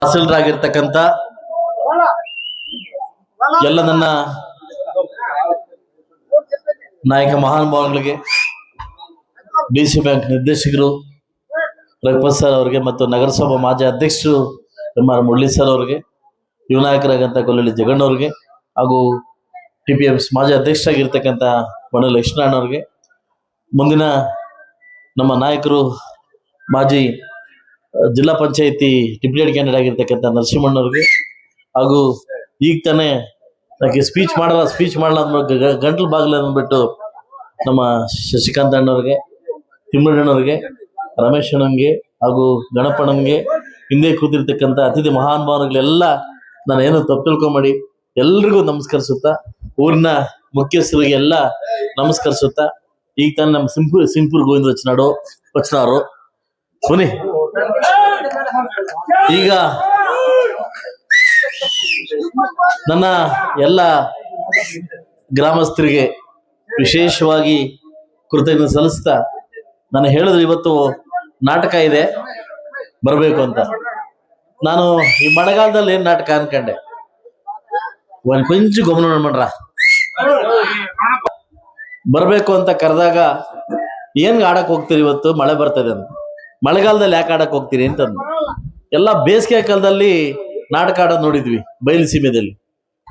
ತಹಸೀಲ್ದಾರಾಗಿರ್ತಕ್ಕಂಥ ಎಲ್ಲ ನನ್ನ ನಾಯಕ ಮಹಾನುಭಾವಗಳಿಗೆ, ಡಿಸಿ ಬ್ಯಾಂಕ್ ನಿರ್ದೇಶಕರು ರಘುಪತ್ ಸರ್ ಅವರಿಗೆ ಮತ್ತು ನಗರಸಭಾ ಮಾಜಿ ಅಧ್ಯಕ್ಷರು ಎಂ.ಆರ್. ಮುರಳಿ ಸರ್ ಅವರಿಗೆ, ಯುವ ನಾಯಕರಾಗಂತ ಗೊಲ್ಲಳ್ಳಿ ಜಗಣ್ಣವ್ರಿಗೆ ಹಾಗೂ TPMC ಮಾಜಿ ಅಧ್ಯಕ್ಷರಾಗಿರ್ತಕ್ಕಂಥ ಮನೆ ಲಕ್ಷ್ಮಣ ಅವ್ರಿಗೆ, ಮುಂದಿನ ನಮ್ಮ ನಾಯಕರು ಮಾಜಿ ಜಿಲ್ಲಾ ಪಂಚಾಯತಿ ಡಿಪ್ಯೂಟಿ ಕ್ಯಾಂಡಿಡೇಟ್ ಆಗಿರ್ತಕ್ಕಂಥ ನರಸಿಂಹಣ್ಣವ್ರಿಗೆ, ಹಾಗೂ ಈಗ ತಾನೇ ನನಗೆ ಸ್ಪೀಚ್ ಮಾಡಲ್ಲ ಗಂಟಲು ಬಾಗಿಲು ಅಂದ್ಬಿಟ್ಟು ನಮ್ಮ ಶಶಿಕಾಂತ್ ಅಣ್ಣವ್ರಿಗೆ, ತಿಮ್ಮಣ್ಣವ್ರಿಗೆ, ರಮೇಶ್ ಅಣ್ಣಂಗೆ ಹಾಗೂ ಗಣಪಣ್ಣಂಗೆ, ಹಿಂದೆ ಕೂತಿರ್ತಕ್ಕಂಥ ಅತಿಥಿ ಮಹಾನುಭಾವರುಗಳೆಲ್ಲ ನಾನು ಏನು ತಪ್ಪು ತಿಳ್ಕೊಂಬೇಡಿ, ಎಲ್ರಿಗೂ ನಮಸ್ಕರಿಸುತ್ತಾ, ಊರಿನ ಮುಖ್ಯಸ್ಥರಿಗೆ ಎಲ್ಲ ನಮಸ್ಕರಿಸುತ್ತಾ, ಈಗ ತಾನೇ ನಮ್ಮ ಸಿಂಪೂರ್ ಗೋವಿಂದ ವಚನವರು ಬನ್ನಿ. ಈಗ ನನ್ನ ಎಲ್ಲ ಗ್ರಾಮಸ್ಥರಿಗೆ ವಿಶೇಷವಾಗಿ ಕೃತಜ್ಞತೆ ಸಲ್ಲಿಸ್ತಾ, ನಾನು ಹೇಳಿದ್ರು ಇವತ್ತು ನಾಟಕ ಇದೆ ಬರಬೇಕು ಅಂತ. ನಾನು ಈ ಮಳೆಗಾಲದಲ್ಲಿ ಏನ್ ನಾಟಕ ಅನ್ಕೊಂಡೆ, ಒಂದ್ ಕೊಂಚ ಗಮನ ಮಾಡ್ರ ಬರ್ಬೇಕು ಅಂತ ಕರೆದಾಗ ಏನ್ ಆಡಕ್ ಹೋಗ್ತೀರಿ ಇವತ್ತು ಮಳೆ ಬರ್ತದೆ ಅಂತ, ಮಳೆಗಾಲದಲ್ಲಿ ಯಾಕೆ ಆಡಕ್ ಹೋಗ್ತೀರಿ ಅಂತಂದು. ಎಲ್ಲ ಬೇಸಿಗೆ ಕಾಲದಲ್ಲಿ ನಾಟಕ ಆಡೋದು ನೋಡಿದ್ವಿ ಬಯಲು ಸೀಮೆದಲ್ಲಿ,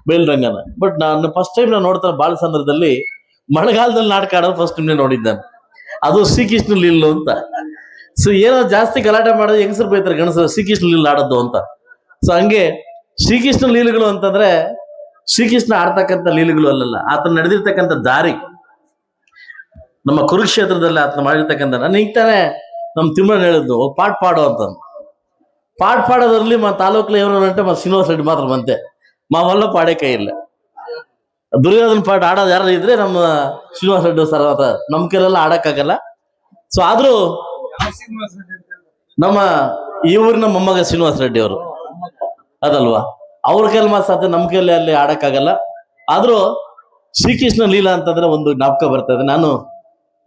ಬಯಲುರಂಗನ. ಬಟ್ ನಾನು ಫಸ್ಟ್ ಟೈಮ್ ನಾನು ನೋಡ್ತಾ ಬಾಳ ಸಂದರ್ಭದಲ್ಲಿ ಮಳೆಗಾಲದಲ್ಲಿ ನಾಟಕ ಆಡೋದು ಫಸ್ಟ್ ಟೈಮ್ ನೋಡಿದ್ದೆ ನಾನು. ಅದು ಶ್ರೀಕೃಷ್ಣ ಲೀಲು ಅಂತ. ಸೊ ಏನೋ ಜಾಸ್ತಿ ಗಲಾಟೆ ಮಾಡೋದು ಹೆಂಗಸರು ಬೈತಾರೆ ಗಣಸರು ಶ್ರೀಕೃಷ್ಣ ಲೀಲು ಆಡೋದು ಅಂತ. ಸೊ ಹಂಗೆ ಶ್ರೀಕೃಷ್ಣ ಲೀಲೆಗಳು ಅಂತಂದ್ರೆ ಶ್ರೀಕೃಷ್ಣ ಆಡ್ತಕ್ಕಂಥ ಲೀಲೆಗಳು ಅಲ್ಲಲ್ಲ, ಆತನ ನಡೆದಿರ್ತಕ್ಕಂಥ ದಾರಿ. ನಮ್ಮ ಕುರುಕ್ಷೇತ್ರದಲ್ಲಿ ಆತನ ಮಾಡಿರ್ತಕ್ಕಂಥ, ನಾನು ಈಗ ತಾನೇ ನಮ್ಮ ತಿಮ್ಮಣ್ಣ ಹೇಳಿದ್ದು ಪಾಠ ಪಾಡೋ ಅಂತಂದು. ಪಾಠ ಪಾಡೋದ್ರಲ್ಲಿ ತಾಲೂಕ್ಲಿ ಏನಂటే ಶ್ರೀನಿವಾಸ ರೆಡ್ಡಿ ಮಾತ್ರ ಬಂತೆ, ಮಾವಲ್ಲ ಪಾಡೇ ಕೈ ಇಲ್ಲ. ದುರ್ಯೋಧನ ಪಾಠ ಆಡೋದು ಯಾರು ಇದ್ರೆ ನಮ್ಮ ಶ್ರೀನಿವಾಸ ರೆಡ್ಡಿ ಸರ್ ಮಾತ್ರ, ನಮ್ ಕೈಲೆಲ್ಲ ಆಡಕ್ಕಾಗಲ್ಲ. ಸೊ ಆದ್ರೂ ನಮ್ಮ ಈ ಊರಿನ ಮೊಮ್ಮಗ ಶ್ರೀನಿವಾಸ ರೆಡ್ಡಿ ಅವರು ಅದಲ್ವಾ, ಅವ್ರ ಕೈಲಿ ಮಾತ್ರ ನಮ್ ಕೈಲಿ ಅಲ್ಲಿ ಆಡಕ್ಕಾಗಲ್ಲ. ಆದ್ರೂ ಶ್ರೀಕೃಷ್ಣ ಲೀಲಾ ಅಂತಂದ್ರೆ ಒಂದು ಜ್ಞಾಪಕ ಬರ್ತದೆ. ನಾನು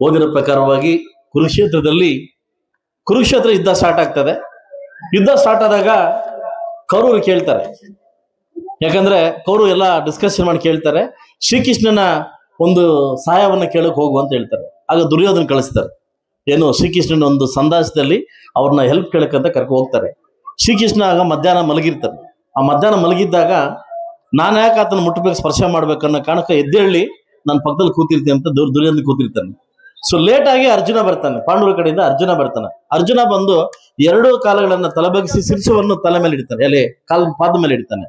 ಓದಿರೋ ಪ್ರಕಾರವಾಗಿ ಕುರುಕ್ಷೇತ್ರ ಯುದ್ಧ ಸ್ಟಾರ್ಟ್ ಆಗ್ತದೆ. ಯುದ್ಧ ಸ್ಟಾರ್ಟ್ ಆದಾಗ ಕೌರವರು ಕೇಳ್ತಾರೆ, ಯಾಕಂದ್ರೆ ಕೌರವರು ಎಲ್ಲ ಡಿಸ್ಕಷನ್ ಮಾಡಿ ಕೇಳ್ತಾರೆ, ಶ್ರೀಕೃಷ್ಣನ ಒಂದು ಸಹಾಯವನ್ನ ಕೇಳಕ್ ಹೋಗು ಅಂತ ಹೇಳ್ತಾರೆ. ಆಗ ದುರ್ಯೋಧನ ಕಳಿಸ್ತಾರೆ, ಏನು ಶ್ರೀಕೃಷ್ಣನ ಒಂದು ಸಂದಾಸದಲ್ಲಿ ಅವ್ರನ್ನ ಹೆಲ್ಪ್ ಕೇಳಕ್ಕಂತ ಕರ್ಕೊ ಹೋಗ್ತಾರೆ. ಶ್ರೀಕೃಷ್ಣ ಆಗ ಮಧ್ಯಾಹ್ನ ಮಲಗಿರ್ತಾರೆ. ಆ ಮಧ್ಯಾಹ್ನ ಮಲಗಿದ್ದಾಗ ನಾನು ಯಾಕೆ ಆತನ ಮುಟ್ಟಬೇಕು ಸ್ಪರ್ಶ ಮಾಡ್ಬೇಕನ್ನೋ ಕಾರಣಕ್ಕೆ ಎದ್ದೇಳಿ ನನ್ನ ಪಕ್ಕದಲ್ಲಿ ಕೂತಿರ್ತೀನಿ ಅಂತ ದುರ್ಯೋಧನ ಕೂತಿರ್ತಾನೆ. ಸೊ ಲೇಟ್ ಆಗಿ ಅರ್ಜುನ ಬರ್ತಾನೆ, ಪಾಂಡವರ ಕಡೆಯಿಂದ ಅರ್ಜುನ ಬರ್ತಾನೆ. ಅರ್ಜುನ ಬಂದು ಎರಡೂ ಕಾಲಗಳನ್ನ ತಲೆಬಗ್ಗಿಸಿ ಶಿರಸವನ್ನು ತಲೆ ಮೇಲೆ ಇಡ್ತಾನೆ, ಎಲೆ ಪಾದ ಮೇಲೆ ಇಡ್ತಾನೆ.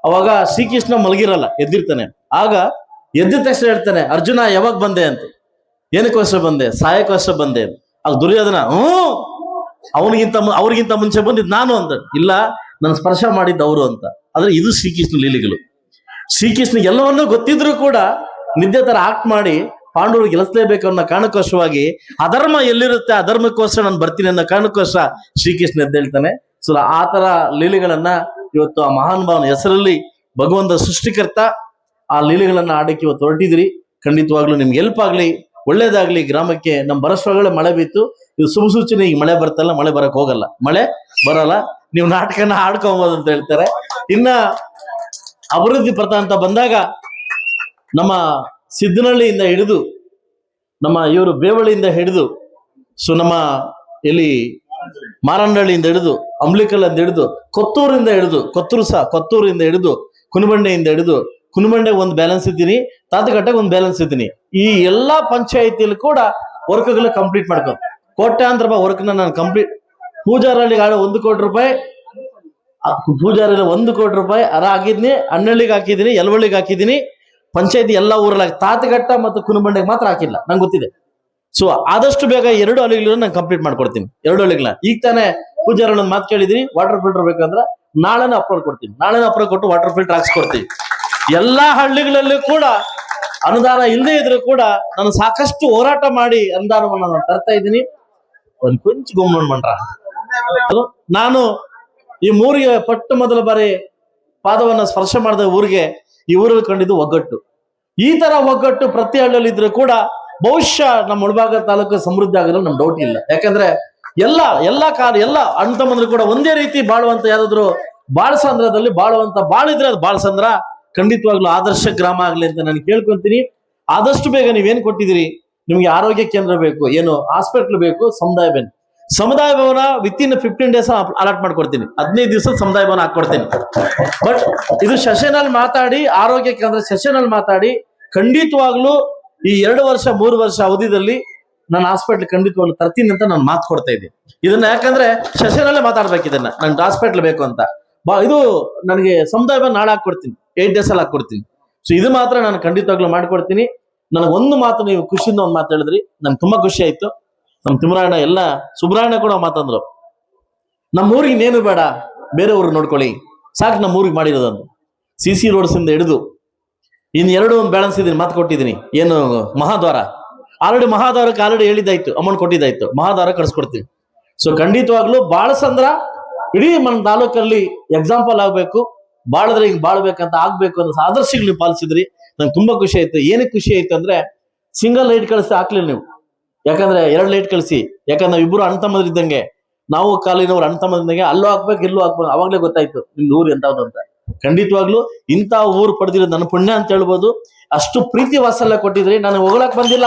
ಅವಾಗ ಶ್ರೀಕೃಷ್ಣ ಮಲಗಿರಲ್ಲ, ಎದ್ದಿರ್ತಾನೆ. ಆಗ ಎದ್ದ ತಕ್ಷಣ ಹೇಳ್ತಾನೆ, ಅರ್ಜುನ ಯಾವಾಗ ಬಂದೆ ಅಂತ. ಏನಕ್ಕೋಸ್ಕರ ಬಂದೆ? ಸಹಾಯಕ್ಕೋಸ್ಕರ ಬಂದೆ. ಆಗ ದುರ್ಯೋಧನ ಅವ್ರಿಗಿಂತ ಮುಂಚೆ ಬಂದಿದ್ ನಾನು ಅಂತ. ಇಲ್ಲ, ನನ್ನ ಸ್ಪರ್ಶ ಮಾಡಿದ್ದು ಅವರು ಅಂತ. ಆದ್ರೆ ಇದು ಶ್ರೀಕೃಷ್ಣ ಲೀಲೆಗಳು. ಶ್ರೀಕೃಷ್ಣ ಎಲ್ಲವನ್ನೂ ಗೊತ್ತಿದ್ರು ಕೂಡ ನಿದ್ದೆ ತರ ಆಕ್ಟ್ ಮಾಡಿ ಪಾಂಡವರಿಗೆ ಗೆಲ್ಲಿಸಲೇಬೇಕು ಅನ್ನೋ ಕಾರಣಕ್ಕೋಸ್ಕರವಾಗಿ, ಅಧರ್ಮ ಎಲ್ಲಿರುತ್ತೆ ಅಧರ್ಮಕ್ಕೋಸ್ಕರ ನಾನು ಬರ್ತೀನಿ ಅನ್ನೋ ಕಾರಣಕ್ಕೋಸ್ಕರ ಶ್ರೀಕೃಷ್ಣ ಎದ್ದೇಳ್ತಾನೆ. ಸೊ ಆ ತರ ಲೀಲೆಗಳನ್ನ ಇವತ್ತು ಆ ಮಹಾನುಭಾವನ ಹೆಸರಲ್ಲಿ ಭಗವಂತ ಸೃಷ್ಟಿಕರ್ತ ಆ ಲೀಲೆಗಳನ್ನ ಆಡಕ್ಕೆ ಇವತ್ತು ಹೊರಟಿದ್ರಿ. ಖಂಡಿತವಾಗ್ಲೂ ನಿಮ್ಗೆ ಹೆಲ್ಪ್ ಆಗ್ಲಿ, ಒಳ್ಳೇದಾಗ್ಲಿ. ಗ್ರಾಮಕ್ಕೆ ನಮ್ಮ ಬರಷ್ಟೊಳಗಡೆ ಮಳೆ ಬಿತ್ತು. ಇದು ಶುಭ ಸೂಚನೆ. ಈಗ ಮಳೆ ಬರ್ತಲ್ಲ, ಮಳೆ ಬರಕ್ ಹೋಗಲ್ಲ, ಮಳೆ ಬರಲ್ಲ, ನೀವು ನಾಟಕನ ಆಡ್ಕೊಬೋದು ಅಂತ ಹೇಳ್ತಾರೆ. ಇನ್ನ ಅಭಿವೃದ್ಧಿ ಪಥ ಅಂತ ಬಂದಾಗ ನಮ್ಮ ಸಿದ್ದನಹಳ್ಳಿಯಿಂದ ಹಿಡಿದು ನಮ್ಮ ಇವರು ಬೇವಳಿಯಿಂದ ಹಿಡಿದು, ಸೊ ನಮ್ಮ ಇಲ್ಲಿ ಮಾರನಹಳ್ಳಿಯಿಂದ ಹಿಡಿದು, ಅಂಬ್ಲಿಕಲ್ ಅಂತ ಹಿಡಿದು, ಕೊತ್ತೂರಿಂದ ಹಿಡಿದು ಕುನಬಂಡೆಯಿಂದ ಹಿಡಿದು, ಕುನಬಂಡೆಗೆ ಒಂದು ಬ್ಯಾಲೆನ್ಸ್ ಇದ್ದೀನಿ, ತಾತಘಟ್ಟಕ್ಕೆ ಒಂದು ಬ್ಯಾಲೆನ್ಸ್ ಇದ್ದೀನಿ. ಈ ಎಲ್ಲಾ ಪಂಚಾಯತಿಯಲ್ಲಿ ಕೂಡ ವರ್ಕ್ಗಳು ಕಂಪ್ಲೀಟ್ ಮಾಡ್ಕೊ. ಕೋಟ್ಯಾಂತರ ರೂಪಾಯಿ ವರ್ಕ್ನ ನಾನು ಕಂಪ್ಲೀಟ್. ಪೂಜಾರಹಳ್ಳಿಗೆ 1 ಕೋಟಿ ರೂಪಾಯಿ, ಪೂಜಾರಲ್ಲಿ 1 ಕೋಟಿ ರೂಪಾಯಿ ಅರ ಹಾಕಿದ್ನಿ, ಅಣ್ಣಳ್ಳಿಗೆ ಹಾಕಿದ್ದೀನಿ, ಯಲವಳ್ಳಿಗೆ ಹಾಕಿದ್ದೀನಿ, ಪಂಚಾಯತಿ ಎಲ್ಲ ಊರಲ್ಲಿ ತಾತಘಟ್ಟ ಮತ್ತು ಕುನಬಂಡೆಗೆ ಮಾತ್ರ ಹಾಕಿಲ್ಲ, ನಂಗೆ ಗೊತ್ತಿದೆ. ಸೊ ಆದಷ್ಟು ಬೇಗ 2 ಹಳ್ಳಿಗಳನ್ನ ನಾನು ಕಂಪ್ಲೀಟ್ ಮಾಡ್ಕೊಡ್ತೀನಿ. 2 ಹಳ್ಳಿಗಳನ್ನ ಈಗ ತಾನೇ ಪೂಜಾರಳ್ಳಿ ಮಾತು ಕೇಳಿದೀನಿ, ವಾಟರ್ ಫಿಲ್ಟರ್ ಬೇಕಂದ್ರೆ ನಾಳೆನ ಅಪ್ಲೋಡ್ ಕೊಡ್ತೀನಿ. ನಾಳೆನ ಅಪ್ಲೋಡ್ ಕೊಟ್ಟು ವಾಟರ್ ಫಿಲ್ಟರ್ ಹಾಕ್ಸ್ಕೊಡ್ತೀವಿ. ಎಲ್ಲಾ ಹಳ್ಳಿಗಳಲ್ಲಿ ಕೂಡ ಅನುದಾನ ಇಲ್ಲದೆ ಇದ್ರು ಕೂಡ ನಾನು ಸಾಕಷ್ಟು ಹೋರಾಟ ಮಾಡಿ ಅನುದಾನವನ್ನು ನಾನು ತರ್ತಾ ಇದ್ದೀನಿ. ಒಂದ್ ಕೊಂಚ ಗುಮ್ಮನ್ ಮಾಡ್ರ. ನಾನು ಈ ಊರಿಗೆ ಮೊದಲ ಬಾರಿ ಪಾದವನ್ನ ಸ್ಪರ್ಶ ಮಾಡಿದ ಊರಿಗೆ ಈ ಊರಲ್ಲಿ ಕಂಡಿದ್ದು ಒಗ್ಗಟ್ಟು. ಈ ತರ ಒಗ್ಗಟ್ಟು ಪ್ರತಿ ಹಳ್ಳಿಯಲ್ಲಿ ಇದ್ರೆ ಕೂಡ ಬಹುಶಃ ನಮ್ಮ ಮುಳಬಾಗ ತಾಲೂಕು ಸಮೃದ್ಧಿ ಆಗೋದ್ರಲ್ಲಿ ನಮ್ ಡೌಟ್ ಇಲ್ಲ. ಯಾಕಂದ್ರೆ ಎಲ್ಲ ಅಣ್ಣ ತಮ್ಮಂದ್ರು ಕೂಡ ಒಂದೇ ರೀತಿ ಬಾಳುವಂತ ಯಾವ್ದಾದ್ರು ಬಾಳಸಂದ್ರದಲ್ಲಿ ಬಾಳುವಂತ ಬಾಳಿದ್ರೆ ಅದು ಬಾಳಸಂದ್ರ ಖಂಡಿತವಾಗ್ಲೂ ಆದರ್ಶ ಗ್ರಾಮ ಆಗ್ಲಿ ಅಂತ ನಾನು ಕೇಳ್ಕೊಂತೀನಿ. ಆದಷ್ಟು ಬೇಗ ನೀವೇನ್ ಕೊಟ್ಟಿದ್ದೀರಿ, ನಿಮ್ಗೆ ಆರೋಗ್ಯ ಕೇಂದ್ರ ಬೇಕು, ಏನು ಹಾಸ್ಪಿಟ್ಲ್ ಬೇಕು, ಸಮುದಾಯ ಭವನ ವಿತಿನ್ 15 days ಅಲಾಟ್ ಮಾಡ್ಕೊಡ್ತೀನಿ. 15 ದಿವಸ ಸಮುದಾಯ ಭವನ ಹಾಕೊಡ್ತೀನಿ. ಬಟ್ ಇದು ಸೆಷನಲ್ಲಿ ಮಾತಾಡಿ, ಆರೋಗ್ಯ ಕೇಂದ್ರ ಸೆಷನಲ್ಲಿ ಮಾತಾಡಿ ಖಂಡಿತವಾಗ್ಲೂ ಈ 2 ವರ್ಷ 3 ವರ್ಷ ಅವಧಿದಲ್ಲಿ ನಾನು ಹಾಸ್ಪಿಟ್ಲ್ ಖಂಡಿತವಾಗ್ಲೂ ತರ್ತೀನಿ ಅಂತ ನಾನು ಮಾತು ಕೊಡ್ತಾ ಇದ್ದೀನಿ. ಇದನ್ನ ಯಾಕಂದ್ರೆ ಸೆಷನಲ್ಲೇ ಮಾತಾಡ್ಬೇಕು, ಇದನ್ನ ನನ್ಗೆ ಹಾಸ್ಪಿಟ್ಲ್ ಬೇಕು ಅಂತ. ಇದು ನನಗೆ ಸಮುದಾಯ ಭವನ ನಾಳೆ ಹಾಕೊಡ್ತೀನಿ, 8 days ಅಲ್ಲಿ ಹಾಕೊಡ್ತೀನಿ. ಸೊ ಇದು ಮಾತ್ರ ನಾನು ಖಂಡಿತವಾಗ್ಲೂ ಮಾಡ್ಕೊಡ್ತೀನಿ. ನನಗೆ ಒಂದು ಮಾತು, ನೀವು ಖುಷಿಯಿಂದ ಒಂದು ಮಾತು ಹೇಳಿದ್ರಿ, ನನ್ಗೆ ತುಂಬಾ ಖುಷಿ ಆಯ್ತು. ನಮ್ ತಿಮ್ಮರಾಯಣ್ಣ ಎಲ್ಲ ಸುಬ್ರಾಯಣ್ಣ ಕೂಡ ಮಾತಂದ್ರು, ನಮ್ಮೂರಿಗೆ ಇನ್ನೇನು ಬೇಡ, ಬೇರೆ ಊರಿಗೆ ನೋಡ್ಕೊಳ್ಳಿ, ಸಾಕು ನಮ್ಮೂರಿಗೆ ಮಾಡಿರೋದೊಂದು. CC ರೋಡ್ಸ್ ಇಂದ ಹಿಡಿದು ಇನ್ನು ಒಂದು ಬ್ಯಾಲೆನ್ಸ್ ಇದೀನಿ, ಮಾತು ಕೊಟ್ಟಿದ್ದೀನಿ. ಏನು ಮಹಾದ್ವಾರ ಮಹಾದ್ವಾರಕ್ಕೆ ಆಲ್ರೆಡಿ ಹೇಳಿದ್ದಾಯ್ತು, ಅಮೌಂಟ್ ಕೊಟ್ಟಿದ್ದಾಯ್ತು, ಮಹಾದ್ವಾರ ಕಳ್ಸ್ಕೊಡ್ತೀವಿ. ಸೊ ಖಂಡಿತವಾಗ್ಲೂ ಬಾಳಸಂದ್ರ ಇಡೀ మన ತಾಲೂಕಲ್ಲಿ ಎಕ್ಸಾಂಪಲ್ ಆಗ್ಬೇಕು, ಬಾಳದ್ರೆ ಹಿಂಗ್ ಬಾಳ್ಬೇಕಂತ ಆಗ್ಬೇಕು ಅನ್ನೋ ಆದರ್ಶಗಳು ನೀವು ಪಾಲಿಸಿದ್ರಿ. ನಂಗೆ ತುಂಬಾ ಖುಷಿ ಆಯ್ತು. ಏನಕ್ಕೆ ಖುಷಿ ಆಯ್ತು ಅಂದ್ರೆ, ಸಿಂಗಲ್ ಲೈಟ್ ಕಳಿಸಿ ಹಾಕ್ಲಿಲ್ಲ ನೀವು, ಯಾಕಂದ್ರೆ 2 ಲೈಟ್ ಕಳಿಸಿ. ಯಾಕಂದ್ರೆ ಇಬ್ರು ಅಣ್ಣ ತಮ್ಮದ್ರಿದ್ದಂಗೆ, ನಾವು ಕಾಲಿನವ್ರು ಅಣ್ಣ ತಮ್ಮದ್ದಂಗೆ, ಅಲ್ಲೂ ಹಾಕ್ಬೇಕು ಇಲ್ಲೂ ಹಾಕ್ಬೇಕು. ಅವಾಗ್ಲೇ ಗೊತ್ತಾಯ್ತು ನಿಮ್ದು ಊರು ಎಂತಾವ್ದು ಅಂತ. ಖಂಡಿತವಾಗ್ಲೂ ಇಂಥ ಊರು ಪಡೆದಿರೋದು ನನ್ನ ಪುಣ್ಯ ಅಂತ ಹೇಳ್ಬೋದು. ಅಷ್ಟು ಪ್ರೀತಿ ವಾತ್ಸಲ್ಯ ಕೊಟ್ಟಿದ್ರಿ. ನಾನು ಹೊಗಳಕ್ ಬಂದಿಲ್ಲ,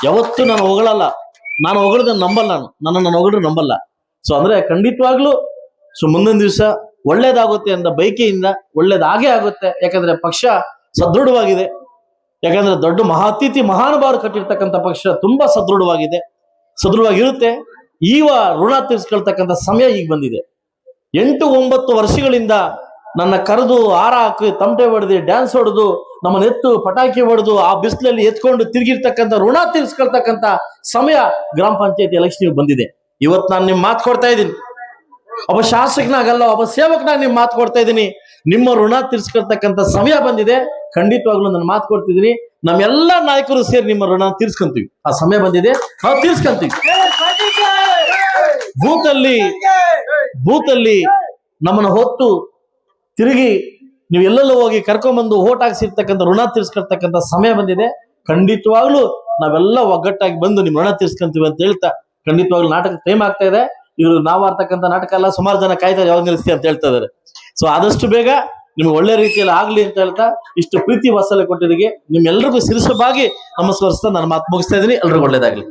ಯಾವತ್ತೂ ನಾನು ಹೊಗಳಲ್ಲ. ನಾನು ಹೊಗಳದನ್ನ ನಂಬಲ್ಲ, ನಾನು ಹೊಗಳರು ನಂಬಲ್ಲ. ಸೊ ಅಂದ್ರೆ ಖಂಡಿತವಾಗ್ಲೂ ಮುಂದಿನ ದಿವಸ ಒಳ್ಳೇದಾಗುತ್ತೆ ಅಂತ ಬಯಕೆಯಿಂದ ಒಳ್ಳೇದಾಗೇ ಆಗುತ್ತೆ. ಯಾಕಂದ್ರೆ ಪಕ್ಷ ಸದೃಢವಾಗಿದೆ. ಯಾಕಂದ್ರೆ ದೊಡ್ಡ ಅತಿಥಿ ಮಹಾನುಭಾವರು ಕಟ್ಟಿರ್ತಕ್ಕಂಥ ಪಕ್ಷ ತುಂಬಾ ಸದೃಢವಾಗಿರುತ್ತೆ. ಈವ ಋಣ ತೀರಿಸ್ಕೊಳ್ತಕ್ಕಂಥ ಸಮಯ ಈಗ ಬಂದಿದೆ. 8-9 ವರ್ಷಗಳಿಂದ ನನ್ನ ಕರೆದು ಹಾರ ಹಾಕಿ, ತಮಟೆ ಹೊಡೆದು, ಡ್ಯಾನ್ಸ್ ಹೊಡೆದು, ನಮ್ಮನ್ನ ಎತ್ತು ಪಟಾಕಿ ಹೊಡೆದು, ಆ ಬಿಸಿಲಲ್ಲಿ ಎತ್ಕೊಂಡು ತಿರುಗಿರ್ತಕ್ಕಂಥ ಋಣ ತೀರಿಸ್ಕೊಳ್ತಕ್ಕಂಥ ಸಮಯ ಗ್ರಾಮ ಪಂಚಾಯತಿ ಎಲೆಕ್ಷನ್ ಬಂದಿದೆ. ಇವತ್ತು ನಾನು ನಿಮ್ ಮಾತು ಕೊಡ್ತಾ ಇದ್ದೀನಿ, ಒಬ್ಬ ಶಾಸಕನಾಗಲ್ಲ, ಒಬ್ಬ ಸೇವಕನಾಗ ನಿಮ್ ಮಾತು ಕೊಡ್ತಾ ಇದ್ದೀನಿ. ನಿಮ್ಮ ಋಣ ತೀರ್ಸ್ಕೊಳ್ತಕ್ಕಂಥ ಸಮಯ ಬಂದಿದೆ. ಖಂಡಿತವಾಗ್ಲೂ ನಾನು ಮಾತು ಕೊಡ್ತಿದ್ದೀನಿ. ನಮ್ಮೆಲ್ಲ ನಾಯಕರು ಸೇರಿ ನಿಮ್ಮ ಋಣ ತೀರ್ಸ್ಕೊಂತೀವಿ. ಆ ಸಮಯ ಬಂದಿದೆ, ನಾವು ತೀರ್ಸ್ಕೊಂತೀವಿ. ಬೂತಲ್ಲಿ ನಮ್ಮನ್ನ ಹೊತ್ತು ತಿರುಗಿ ನೀವು ಎಲ್ಲೆಲ್ಲೋ ಹೋಗಿ ಕರ್ಕೊಂಡ್ಬಂದು ಓಟ್ ಹಾಕ್ಸಿರ್ತಕ್ಕಂಥ ಋಣ ತೀರ್ಸ್ಕೊಳ್ತಕ್ಕಂಥ ಸಮಯ ಬಂದಿದೆ. ಖಂಡಿತವಾಗ್ಲೂ ನಾವೆಲ್ಲ ಒಗ್ಗಟ್ಟಾಗಿ ಬಂದು ನಿಮ್ ಋಣ ತೀರ್ಸ್ಕೊಂತೀವಿ ಅಂತ ಹೇಳ್ತಾ, ಖಂಡಿತವಾಗ್ಲೂ ನಾಟಕ ಟೈಮ್ ಆಗ್ತಾ ಇದೆ. ಇವರು ನಾವು ಆಡ್ತಕ್ಕಂಥ ನಾಟಕ ಎಲ್ಲ ಸುಮಾರು ಜನ ಕಾಯ್ತಾರೆ, ಯಾವಾಗ ನಿಲ್ಲಿಸ್ತೀವಿ ಅಂತ ಹೇಳ್ತಾ ಇದಾರೆ. ಸೊ ಆದಷ್ಟು ಬೇಗ ನಿಮ್ಗೆ ಒಳ್ಳೆ ರೀತಿಯಲ್ಲಿ ಆಗ್ಲಿ ಅಂತ ಹೇಳ್ತಾ, ಇಷ್ಟು ಪ್ರೀತಿ ವಾತ್ಸಲ್ಯ ಕೊಟ್ಟಿದ್ದಕ್ಕೆ ನಿಮ್ಮೆಲ್ರಿಗೂ ಶಿರಸವಾಗಿ ನಮಸ್ಕರಿಸ್ತಾ ನಾನು ಮಾತು ಮುಗಿಸ್ತಾ ಇದ್ದೀನಿ. ಎಲ್ರಿಗೂ ಒಳ್ಳೇದಾಗ್ಲಿ.